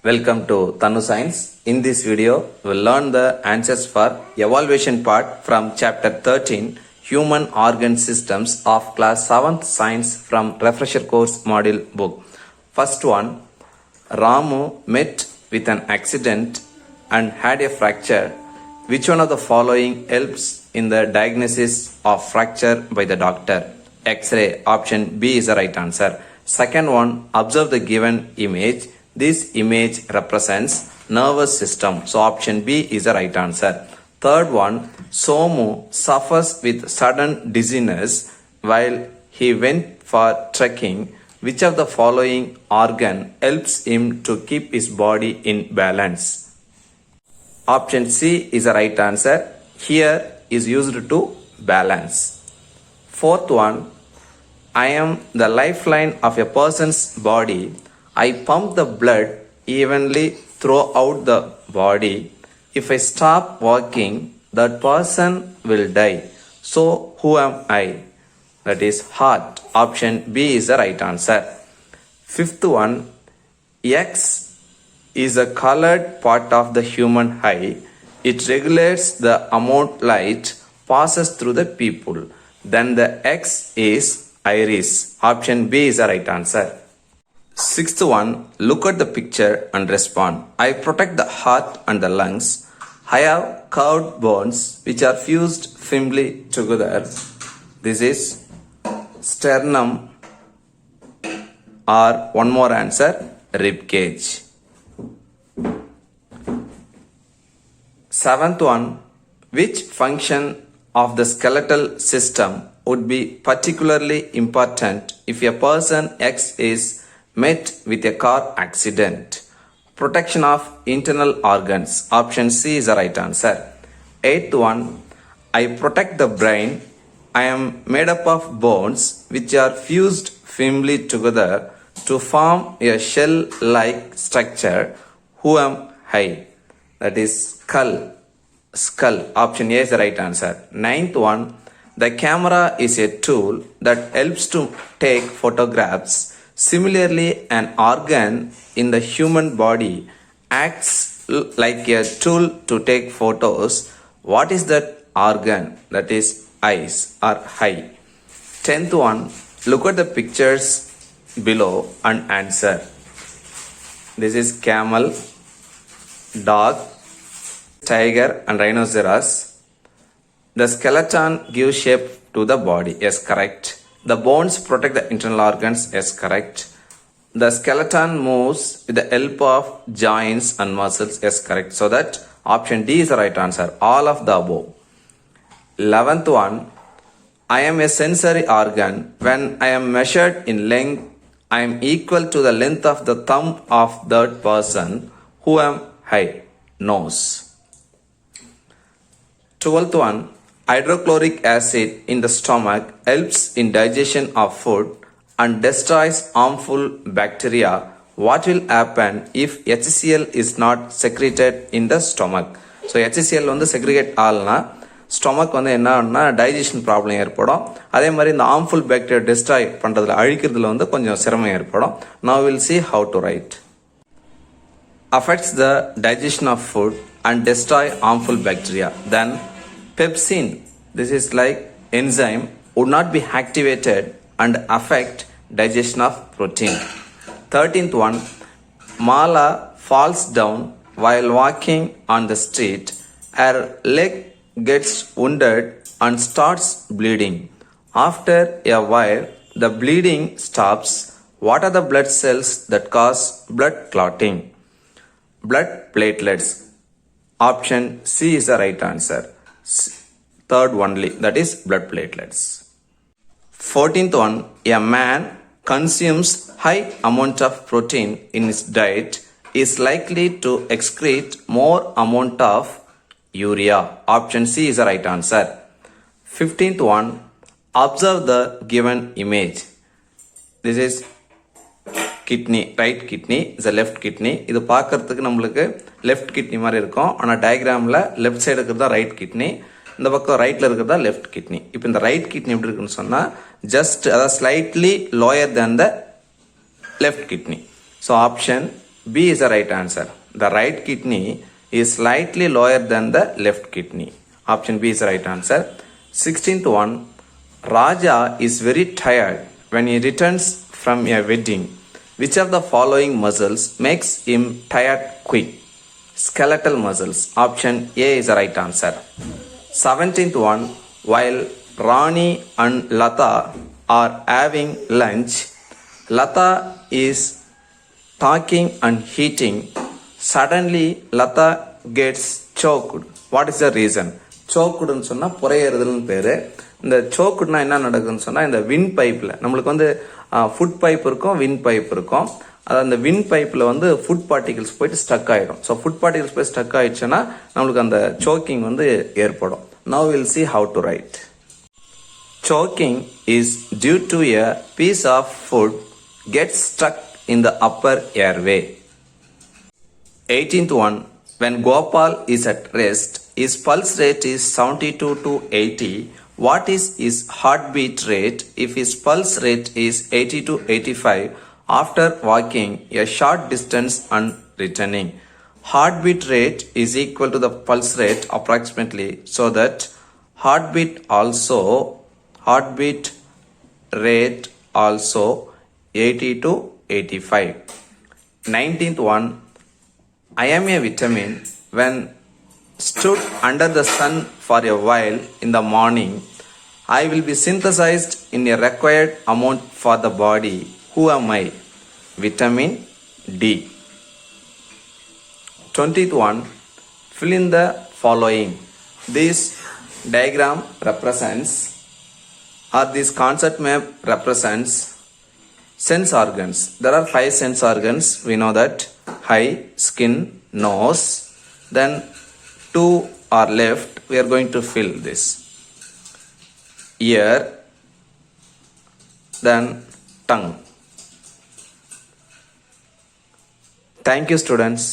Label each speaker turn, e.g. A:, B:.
A: Welcome to Tanu Science. In this video, we'll learn the answers for evaluation part from chapter 13, Human Organ Systems of class 7th Science from Refresher Course Module book. First one, Ramu met with an accident and had a fracture. Which one of the following helps in the diagnosis of fracture by the doctor? X-ray. Option B is the right answer. Second one, observe the given image. This image represents nervous system. So option B is the right answer. Third one, Somu suffers with sudden dizziness while he went for trekking. Which of the following organ helps him to keep his body in balance? Option C is the right answer. Here is used to balance. Fourth one, I am the lifeline of a person's body. I pump the blood evenly throughout the body. If I stop walking, that person will die. So who am I? That is heart. Option B is the right answer. Fifth one, X is a colored part of the human eye. It regulates the amount light passes through the pupil. Then the X is iris. Option B is the right answer. Sixth one, look at the picture and respond. I protect the heart and the lungs. I have curved bones which are fused firmly together. This is sternum, or one more answer, rib cage. Seventh one, which function of the skeletal system would be particularly important if a person X is met with a car accident? Protection of internal organs. Option C is the right answer. Eighth one, I protect the brain. I am made up of bones which are fused firmly together to form a shell-like structure. Who am I? That is skull. Skull. Option A is the right answer. Ninth one, the camera is a tool that helps to take photographs. Similarly, an organ in the human body acts like a tool to take photos. What is that organ? That is eyes or eye. Tenth one, look at the pictures below and answer. This is camel, dog, tiger and rhinoceros. The skeleton gives shape to the body. Yes, correct. The bones protect the internal organs. Yes, correct. The skeleton moves with the help of joints and muscles. Yes, correct. So that option D is the right answer. All of the above. 11th one, I am a sensory organ. When I am measured in length, I am equal to the length of the thumb of that person. Who am I? Nose. 12th one, hydrochloric acid in the stomach helps in digestion of food and destroys harmful bacteria. What will happen if HCl is not secreted in the stomach? So HCl வந்து segregate ஆகலனா stomach வந்து என்ன digestion problem ஏற்படும். அதே மாதிரி இந்த harmful bacteria destroy பண்ணுறதுல அழிக்கிறதுல வந்து கொஞ்சம் சிரமம் ஏற்படும். Now we'll see how to write. Affects the digestion of food and destroy harmful bacteria. Then pepsin, this is like enzyme, would not be activated and affect digestion of protein. 13th one, Mala falls down while walking on the street. Her leg gets wounded and starts bleeding. After a while, the bleeding stops. What are the blood cells that cause blood clotting? Blood platelets. Option C is the right answer. Third only, that is blood platelets. 14th one, a man consumes high amount of protein in his diet is likely to excrete more amount of urea. Option C is the right answer. 15th one, observe the given image. This is kidney, right kidney is a left kidney. இது பார்க்கறதுக்கு நம்மளுக்கு left kidney மாதிரி இருக்கும். ஆனால் டயக்ராமில் left side இருக்கிறதா right kidney, இந்த பக்கம் ரைட்டில் இருக்கிறதா left kidney. இப்போ இந்த right kidney எப்படி இருக்குன்னு சொன்னால் just அதாவது slightly lower than the left kidney. So option B is the right answer. The right kidney is slightly lower than the left kidney. Option B is the right answer. 16th one. Raja is very tired when he returns from a wedding. Which of the following muscles makes him tired quick? Skeletal muscles. Option A is the right answer. 17th one. While Rani and Lata are having lunch, Lata is talking and eating. Suddenly, Lata gets choked. What is the reason? சோக்குடுன்னு சொன்னால் புறையறுதல்னு பேர். இந்த சோக்குடுனா என்ன நடக்குதுன்னு சொன்னால், இந்த win பைப்பில் நம்மளுக்கு வந்து ஃபுட் பைப் இருக்கும், வின் பைப் இருக்கும். அது அந்த வின் பைப்பில் வந்து ஃபுட் பார்ட்டிகல்ஸ் போயிட்டு ஸ்டக் ஆகிடும். ஸோ ஃபுட் பார்ட்டிகல்ஸ் போய் ஸ்டக் ஆகிடுச்சுன்னா நம்மளுக்கு அந்த சோக்கிங் வந்து ஏற்படும். Now we'll see how to write. Choking is due to a piece of food gets stuck in the upper airway. 18th one. When Gopal is at rest, his pulse rate is 72 to 80. What is his heartbeat rate if his pulse rate is 80 to 85 after walking a short distance and returning? Heartbeat rate is equal to the pulse rate approximately, so that heartbeat rate also 80 to 85. 19th one. I am a vitamin. When stood under the sun for a while in the morning, I will be synthesized in a required amount for the body. Who am I? Vitamin D. 20th one. Fill in the following. This diagram represents, or this concept map represents, sense organs. There are 5 sense organs. We know that: eye, skin, nose. Then 2 are left. We are going to fill this. Ear, then tongue. Thank you, students.